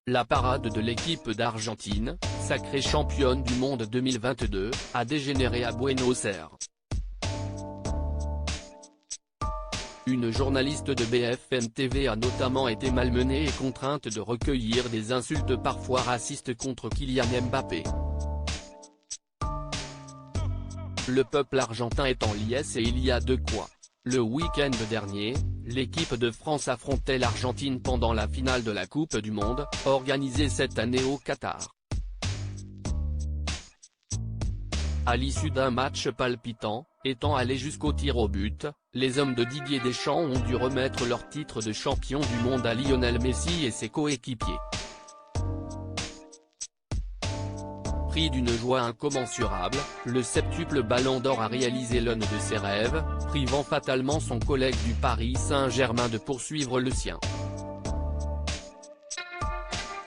La parade de l'équipe d'Argentine, sacrée championne du monde 2022, a dégénéré à Buenos Aires. Une journaliste de BFM TV a notamment été malmenée et contrainte de recueillir des insultes parfois racistes contre Kylian Mbappé. Le peuple argentin est en liesse et il y a de quoi. Le week-end dernier, l'équipe de France affrontait l'Argentine pendant la finale de la Coupe du Monde, organisée cette année au Qatar. À l'issue d'un match palpitant, étant allés jusqu'au tir au but, les hommes de Didier Deschamps ont dû remettre leur titre de champion du monde à Lionel Messi et ses coéquipiers. Pris d'une joie incommensurable, le septuple Ballon d'Or a réalisé l'un de ses rêves, privant fatalement son collègue du Paris Saint-Germain de poursuivre le sien.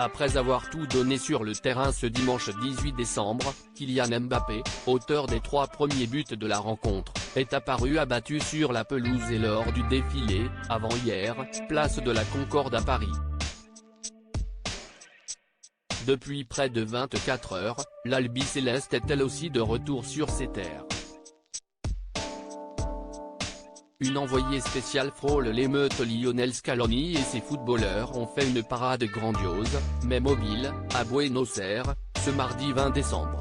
Après avoir tout donné sur le terrain ce dimanche 18 décembre, Kylian Mbappé, auteur des 3 premiers buts de la rencontre, est apparu abattu sur la pelouse et lors du défilé, avant-hier, place de la Concorde à Paris. Depuis près de 24 heures, l'Albi-Céleste est elle aussi de retour sur ses terres. Une envoyée spéciale frôle l'émeute. Lionel Scaloni et ses footballeurs ont fait une parade grandiose, mais mobile, à Buenos Aires, ce mardi 20 décembre.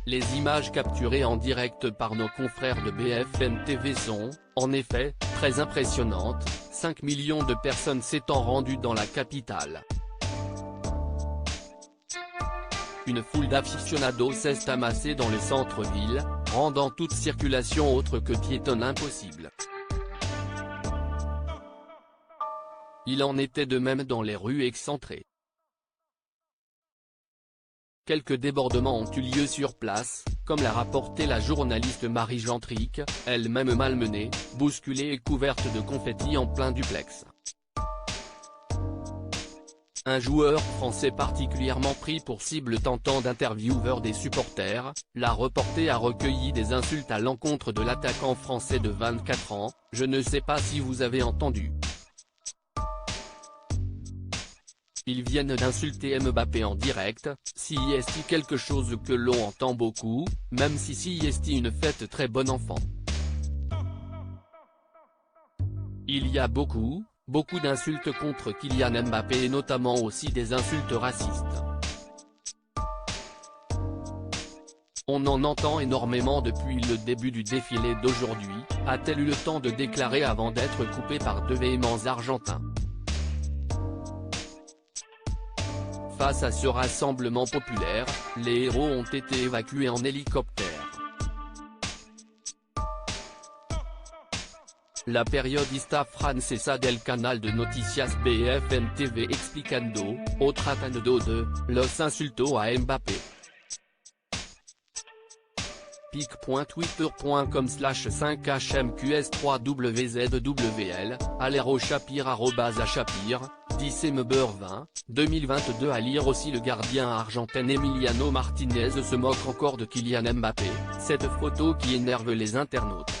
Les images capturées en direct par nos confrères de BFM TV sont, en effet, très impressionnantes, 5 millions de personnes s'étant rendues dans la capitale. Une foule d'aficionados s'est amassée dans le centre-ville, rendant toute circulation autre que piétonne impossible. Il en était de même dans les rues excentrées. Quelques débordements ont eu lieu sur place, comme l'a rapporté la journaliste Marie Gentric, elle-même malmenée, bousculée et couverte de confettis en plein duplex. Un joueur français particulièrement pris pour cible tentant d'intervieweur des supporters, la reporter a recueilli des insultes à l'encontre de l'attaquant français de 24 ans, je ne sais pas si vous avez entendu. Ils viennent d'insulter Mbappé en direct, si est quelque chose que l'on entend beaucoup, même si est une fête très bon enfant. Il y a beaucoup d'insultes contre Kylian Mbappé et notamment aussi des insultes racistes. On en entend énormément depuis le début du défilé d'aujourd'hui, a-t-elle eu le temps de déclarer avant d'être coupée par 2 véhéments argentins. Face à ce rassemblement populaire, les héros ont été évacués en hélicoptère. La periodista francesa del canal de noticias BFM TV explicando, o tratando de, los insultos a Mbappé. pic.twitter.com/5hmqs3wzwl, @Shapir 10 2022. À lire aussi le gardien argentin Emiliano Martinez se moque encore de Kylian Mbappé, cette photo qui énerve les internautes.